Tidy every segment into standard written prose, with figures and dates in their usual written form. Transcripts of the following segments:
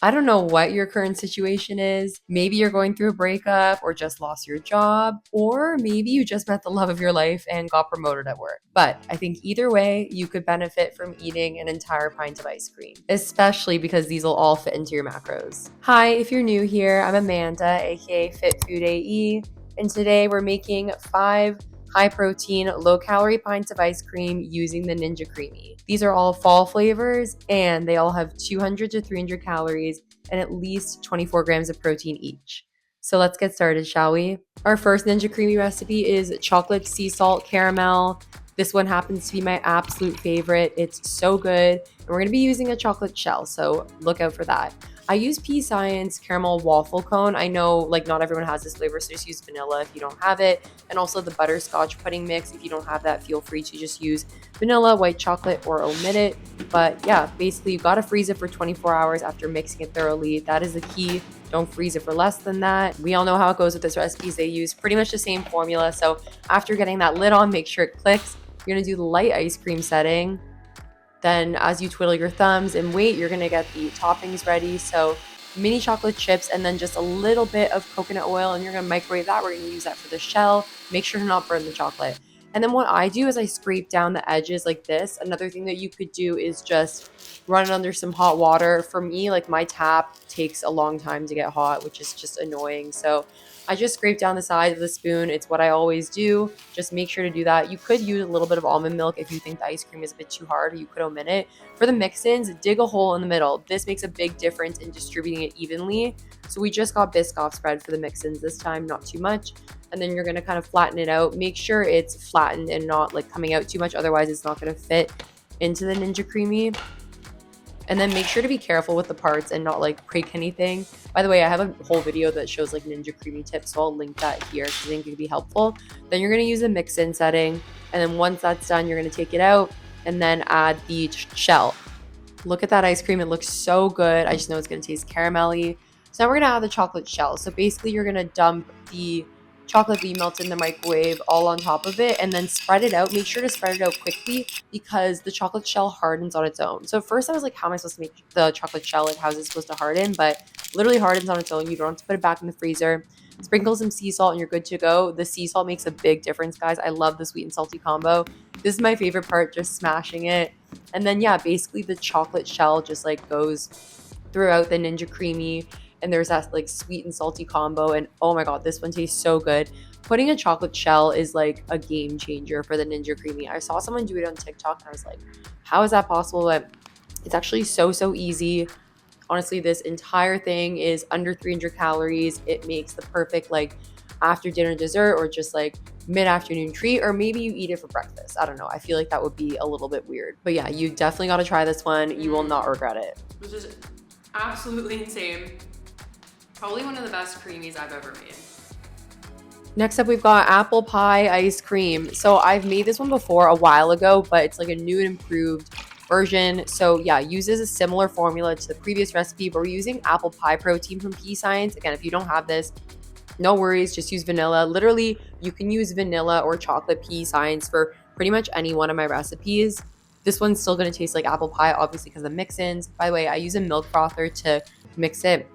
I don't know what your current situation is. Maybe you're going through a breakup or just lost your job, or maybe you just met the love of your life and got promoted at work. But I think either way, you could benefit from eating an entire pint of ice cream, especially because these will all fit into your macros. Hi, if you're new here, I'm Amanda, aka Fit Food AE, and today we're making 5 high-protein, low-calorie pints of ice cream using the Ninja Creami. These are all fall flavors, and they all have 200 to 300 calories and at least 24 grams of protein each. So let's get started, shall we? Our first Ninja Creami recipe is chocolate sea salt caramel. This one happens to be my absolute favorite. It's so good. And we're going to be using a chocolate shell, so look out for that. I use Pea Science caramel waffle cone. I know like not everyone has this flavor, so just use vanilla if you don't have it. And also the butterscotch pudding mix. If you don't have that, feel free to just use vanilla, white chocolate, or omit it. But yeah, basically you gotta freeze it for 24 hours after mixing it thoroughly. That is the key. Don't freeze it for less than that. We all know how it goes with this recipes. They use pretty much the same formula. So after getting that lid on, make sure it clicks. You're gonna do the light ice cream setting. Then as you twiddle your thumbs and wait, you're gonna get the toppings ready. So mini chocolate chips and then just a little bit of coconut oil, and you're gonna microwave that. We're gonna use that for the shell. Make sure to not burn the chocolate. And then what I do is I scrape down the edges like this. Another thing that you could do is just run it under some hot water. For me, like my tap takes a long time to get hot, which is just annoying. So I just scrape down the sides of the spoon. It's what I always do. Just make sure to do that. You could use a little bit of almond milk if you think the ice cream is a bit too hard. You could omit it. For the mix-ins, dig a hole in the middle. This makes a big difference in distributing it evenly. So we just got biscoff spread for the mix-ins this time, not too much. And then you're going to kind of flatten it out. Make sure it's flattened and not like coming out too much. Otherwise, it's not going to fit into the Ninja Creami. And then make sure to be careful with the parts and not like break anything. By the way, I have a whole video that shows like Ninja Creami tips, so I'll link that here because I think it could be helpful. Then you're going to use a mix-in setting. And then once that's done, you're going to take it out and then add the shell. Look at that ice cream. It looks so good. I just know it's going to taste caramelly. So now we're going to add the chocolate shell. So basically you're going to dump the chocolate that you melted in the microwave all on top of it and then spread it out. Make sure to spread it out quickly because the chocolate shell hardens on its own. So at first I was like, how am I supposed to make the chocolate shell? Like, how is it supposed to harden? But literally hardens on its own. You don't have to put it back in the freezer. Sprinkle some sea salt and you're good to go. The sea salt makes a big difference, guys. I love the sweet and salty combo. This is my favorite part, just smashing it. And then yeah, basically the chocolate shell just like goes throughout the Ninja Creami, and there's that like sweet and salty combo, and oh my god, this one tastes so good. Putting a chocolate shell is like a game changer for the Ninja Creami. I saw someone do it on TikTok and I was like, how is that possible? But it's actually so easy. Honestly, this entire thing is under 300 calories. It makes the perfect like after dinner dessert or just like mid-afternoon treat, or maybe you eat it for breakfast. I don't know. I feel like that would be a little bit weird. But yeah, you definitely got to try this one. You will not regret it. This is absolutely insane. Probably one of the best creamies I've ever made. Next up, we've got apple pie ice cream. So I've made this one before a while ago, but it's like a new and improved version. So yeah, uses a similar formula to the previous recipe, but we're using apple pie protein from Pea Science. Again, if you don't have this, no worries, just use vanilla. Literally, you can use vanilla or chocolate Pea Science for pretty much any one of my recipes. This one's still going to taste like apple pie, obviously, because of mix-ins. By the way, I use a milk frother to mix it.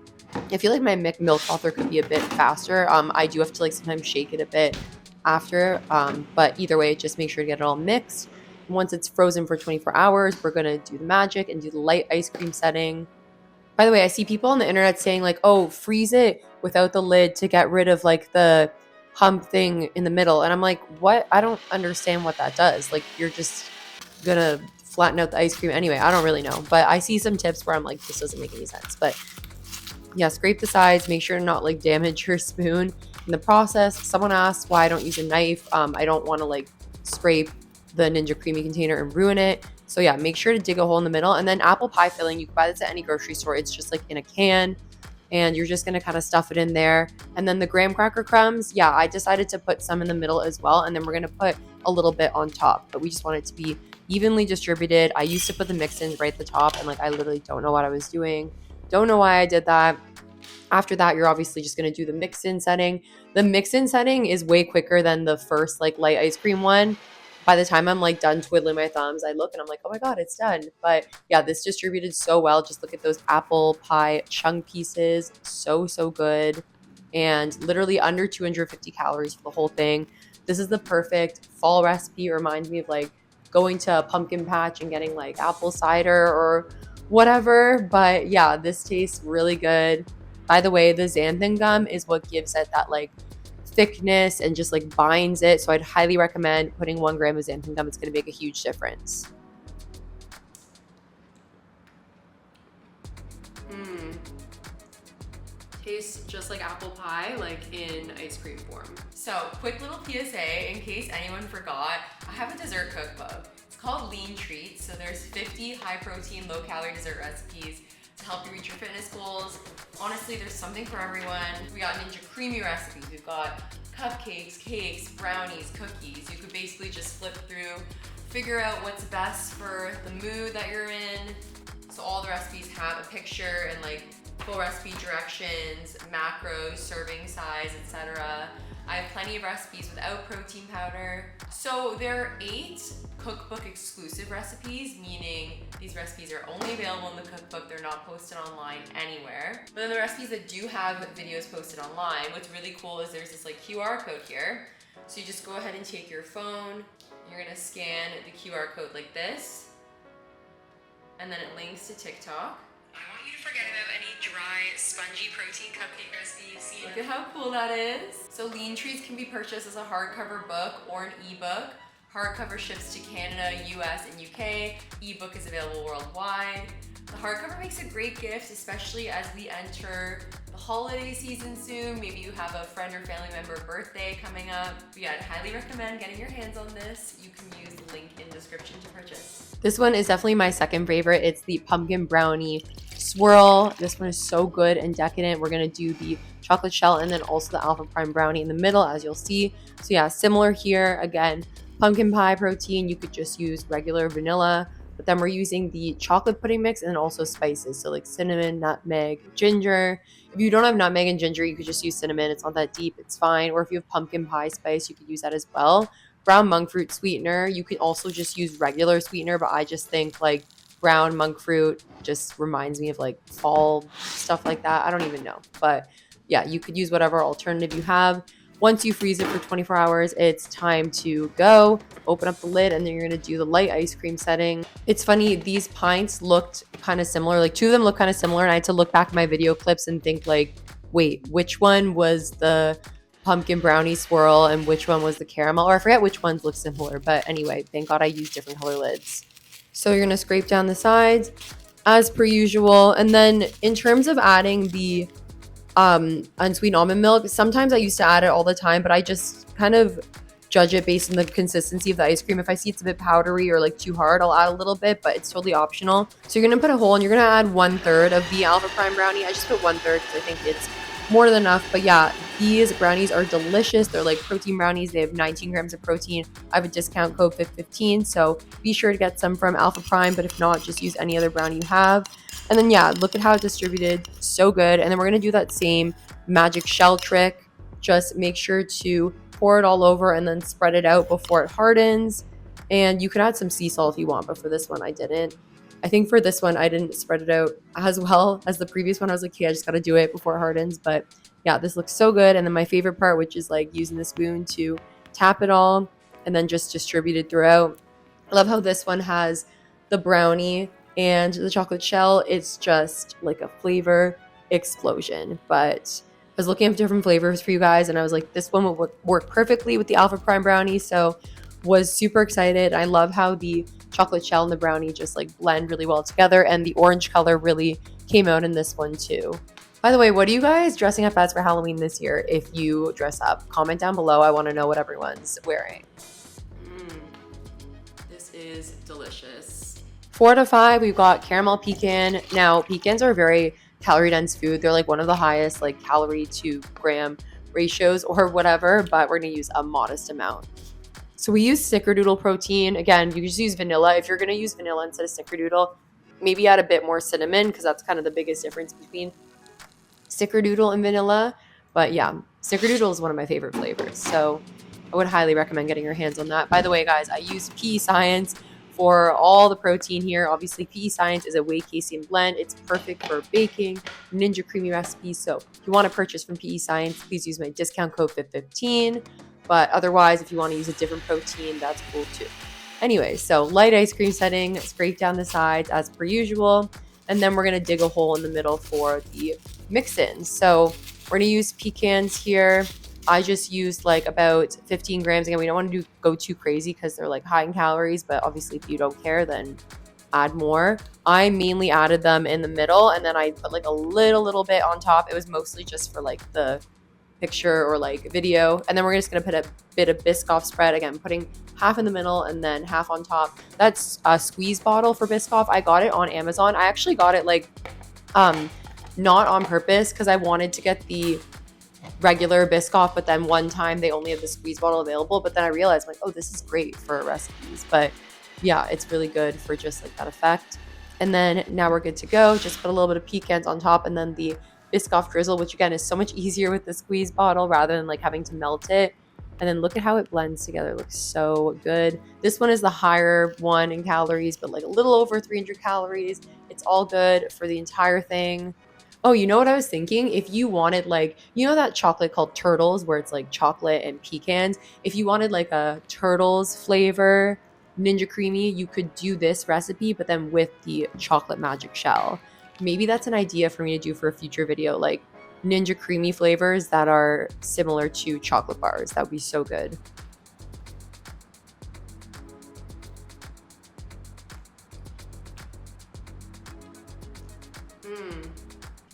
I feel like my milk frother could be a bit faster. I do have to like sometimes shake it a bit after, but either way, just make sure to get it all mixed. Once it's frozen for 24 hours, we're going to do the magic and do the light ice cream setting. By the way, I see people on the internet saying like, oh, freeze it without the lid to get rid of like the hump thing in the middle. And I'm like, what? I don't understand what that does. Like, you're just going to flatten out the ice cream anyway. I don't really know. But I see some tips where I'm like, this doesn't make any sense. But yeah, scrape the sides. Make sure to not like damage your spoon in the process. Someone asked why I don't use a knife. I don't want to like scrape the Ninja Creami container and ruin it. So yeah, make sure to dig a hole in the middle. And then apple pie filling, you can buy this at any grocery store. It's just like in a can, and you're just going to kind of stuff it in there. And then the graham cracker crumbs, yeah, I decided to put some in the middle as well. And then we're going to put a little bit on top, but we just want it to be evenly distributed. I used to put the mix-ins right at the top, and like I literally don't know what I was doing. Don't know why I did that. After that, you're obviously just going to do the mix-in setting. The mix-in setting is way quicker than the first like light ice cream one. By the time I'm like done twiddling my thumbs, I look and I'm like, oh my God, it's done. But yeah, this distributed so well. Just look at those apple pie chunk pieces. So, so good. And literally under 250 calories for the whole thing. This is the perfect fall recipe. It reminds me of like going to a pumpkin patch and getting like apple cider or whatever. But yeah, this tastes really good. By the way, the xanthan gum is what gives it that like thickness and just like binds it. So I'd highly recommend putting 1 gram of xanthan gum. It's going to make a huge difference. Tastes just like apple pie, like in ice cream form. So quick little PSA in case anyone forgot, I have a dessert cookbook. It's called Lean Treats. So there's 50 high protein, low calorie dessert recipes to help you reach your fitness goals. Honestly, there's something for everyone. We got Ninja Creamy recipes. We've got cupcakes, cakes, brownies, cookies. You could basically just flip through, figure out what's best for the mood that you're in. So all the recipes have a picture and like full recipe directions, macros, serving size, etc. I have plenty of recipes without protein powder. So there are 8 cookbook exclusive recipes, meaning these recipes are only available in the cookbook. They're not posted online anywhere. But then the recipes that do have videos posted online, what's really cool is there's this like QR code here. So you just go ahead and take your phone, you're gonna scan the QR code like this, and then it links to TikTok. I want you to forget about any dry, spongy protein cupcake recipe you've seen. Look at how cool that is. So Lean Treats can be purchased as a hardcover book or an ebook. Hardcover ships to Canada, US, and UK. Ebook is available worldwide. The hardcover makes a great gift, especially as we enter the holiday season soon. Maybe you have a friend or family member birthday coming up. But yeah, I'd highly recommend getting your hands on this. You can use the link in the description to purchase. This one is definitely my second favorite. It's the pumpkin brownie swirl. This one is so good and decadent. We're gonna do the chocolate shell and then also the alpha prime brownie in the middle, as you'll see. So yeah, similar here. Again, pumpkin pie protein. You could just use regular vanilla, but then we're using the chocolate pudding mix and then also spices. So like cinnamon, nutmeg, ginger. If you don't have nutmeg and ginger, you could just use cinnamon. It's not that deep. It's fine. Or if you have pumpkin pie spice, you could use that as well. Brown monk fruit sweetener. You can also just use regular sweetener, but I just think like brown monk fruit just reminds me of like fall stuff like that. I don't even know. But yeah, you could use whatever alternative you have. Once you freeze it for 24 hours, it's time to go. Open up the lid and then you're gonna do the light ice cream setting. It's funny, these pints looked kind of similar. Like 2 of them look kind of similar and I had to look back at my video clips and think like, wait, which one was the pumpkin brownie swirl and which one was the caramel? Or I forget which ones look similar, but anyway, thank God I used different color lids. So you're gonna scrape down the sides as per usual. And then in terms of adding the unsweetened almond milk, sometimes I used to add it all the time, but I just kind of judge it based on the consistency of the ice cream. If I see it's a bit powdery or like too hard, I'll add a little bit, but it's totally optional. So you're gonna put a hole and you're gonna add 1/3 of the alpha prime brownie. I just put 1/3 because I think it's more than enough. But yeah, these brownies are delicious. They're like protein brownies. They have 19 grams of protein. I have a discount code FIT15, so be sure to get some from Alpha Prime, but if not, just use any other brownie you have. And then yeah, look at how it's distributed. So good. And then we're gonna do that same magic shell trick. Just make sure to pour it all over and then spread it out before it hardens. And you could add some sea salt if you want, but for this one I didn't. I think for this one I didn't spread it out as well as the previous one. I was like, okay, I just gotta do it before it hardens. But yeah, this looks so good. And then my favorite part, which is like using the spoon to tap it all and then just distribute it throughout. I love how this one has the brownie and the chocolate shell. It's just like a flavor explosion. But I was looking at different flavors for you guys and I was like, this one will work perfectly with the Alpha Prime brownie. So was super excited. I love how the chocolate shell and the brownie just like blend really well together, and the orange color really came out in this one too. By the way, what are you guys dressing up as for Halloween this year? If you dress up, comment down below. I want to know what everyone's wearing. This is delicious. 4 out of 5, we've got caramel pecan. Now, pecans are a very calorie dense food. They're like one of the highest like calorie to gram ratios or whatever, but we're gonna use a modest amount. So we use snickerdoodle protein. Again, you can just use vanilla. If you're gonna use vanilla instead of snickerdoodle, maybe add a bit more cinnamon because that's kind of the biggest difference between snickerdoodle and vanilla. But yeah, snickerdoodle is one of my favorite flavors. So I would highly recommend getting your hands on that. By the way, guys, I use PE Science for all the protein here. Obviously, PE Science is a whey casein blend. It's perfect for baking, Ninja Creami recipes. So if you want to purchase from PE Science, please use my discount code FIT15. But otherwise, if you want to use a different protein, that's cool too. Anyway, so light ice cream setting, scrape down the sides as per usual. And then we're going to dig a hole in the middle for the mix-in. So we're going to use pecans here. I just used like about 15 grams. Again, we don't want to go too crazy because they're like high in calories, but obviously if you don't care, then add more. I mainly added them in the middle, and then I put like a little bit on top. It was mostly just for like the picture or like video. And then we're just going to put a bit of biscoff spread. Again, putting half in the middle and then half on top. That's a squeeze bottle for biscoff. I got it on Amazon. I actually got it like not on purpose because I wanted to get the regular biscoff, but then one time they only had the squeeze bottle available. But then I realized like, oh, this is great for recipes. But yeah, it's really good for just like that effect. And then now we're good to go. Just put a little bit of pecans on top and then the biscoff drizzle, which again is so much easier with the squeeze bottle rather than like having to melt it. And then look at how it blends together. It looks so good. This one is the higher one in calories, but like a little over 300 calories. It's all good for the entire thing. Oh, you know what I was thinking? If you wanted like, you know that chocolate called Turtles where it's like chocolate and pecans? If you wanted like a Turtles flavor Ninja Creami, you could do this recipe, but then with the chocolate magic shell. Maybe that's an idea for me to do for a future video, like Ninja Creami flavors that are similar to chocolate bars. That would be so good.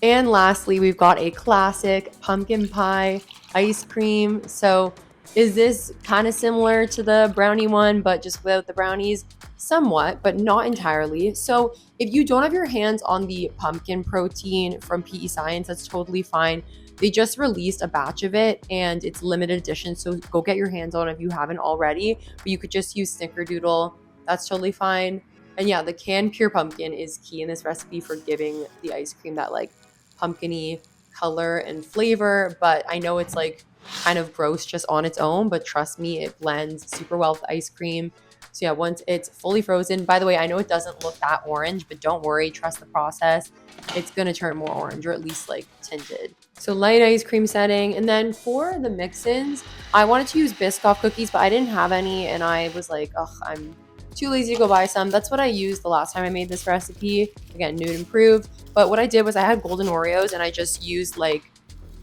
And lastly, we've got a classic pumpkin pie ice cream. So is this kind of similar to the brownie one, but just without the brownies? Somewhat, but not entirely. So if you don't have your hands on the pumpkin protein from PE Science, that's totally fine. They just released a batch of it and it's limited edition. So go get your hands on it if you haven't already. But you could just use Snickerdoodle. That's totally fine. And yeah, the canned pure pumpkin is key in this recipe for giving the ice cream that like pumpkin-y color and flavor. But I know it's like kind of gross just on its own, but trust me, it blends super well with ice cream. So yeah, once it's fully frozen, by the way, I know it doesn't look that orange, but don't worry, trust the process. It's going to turn more orange or at least like tinted. So light ice cream setting. And then for the mix-ins, I wanted to use Biscoff cookies, but I didn't have any. And I was like, ugh, I'm too lazy to go buy some. That's what I used the last time I made this recipe. Again, new and improved. But what I did was I had golden Oreos and I just used like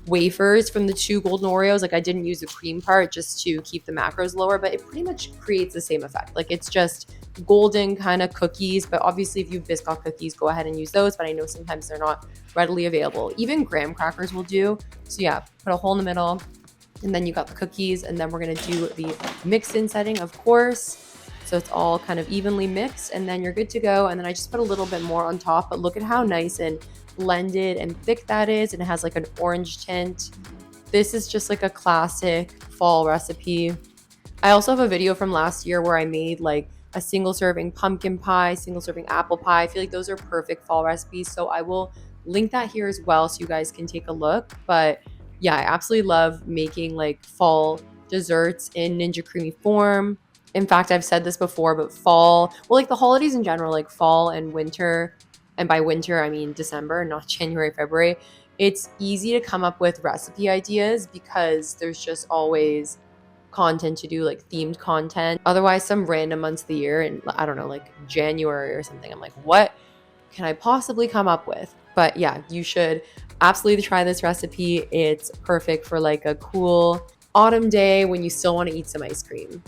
wafers from the 2 golden Oreos. Like I didn't use the cream part just to keep the macros lower, but it pretty much creates the same effect. Like it's just golden kind of cookies, but obviously if you have Biscoff cookies, go ahead and use those. But I know sometimes they're not readily available. Even graham crackers will do. So yeah, put a hole in the middle and then you got the cookies, and then we're going to do the mix-in setting, of course. So it's all kind of evenly mixed and then you're good to go. And then I just put a little bit more on top, but look at how nice and blended and thick that is. And it has like an orange tint. This is just like a classic fall recipe. I also have a video from last year where I made like a single serving pumpkin pie, single serving apple pie. I feel like those are perfect fall recipes. So I will link that here as well so you guys can take a look. But yeah, I absolutely love making like fall desserts in Ninja Creami form. In fact, I've said this before, but fall, well, like the holidays in general, like fall and winter, and by winter, I mean December, not January, February, it's easy to come up with recipe ideas because there's just always content to do, like themed content. Otherwise, some random months of the year, and I don't know, like January or something, I'm like, what can I possibly come up with? But yeah, you should absolutely try this recipe. It's perfect for like a cool autumn day when you still want to eat some ice cream.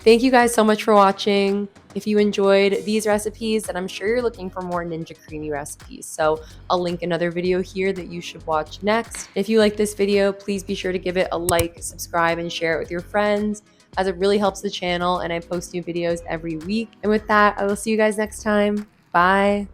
Thank you guys so much for watching. If you enjoyed these recipes, then I'm sure you're looking for more Ninja Creami recipes. So I'll link another video here that you should watch next. If you like this video, please be sure to give it a like, subscribe, and share it with your friends, as it really helps the channel and I post new videos every week. And with that, I will see you guys next time. Bye.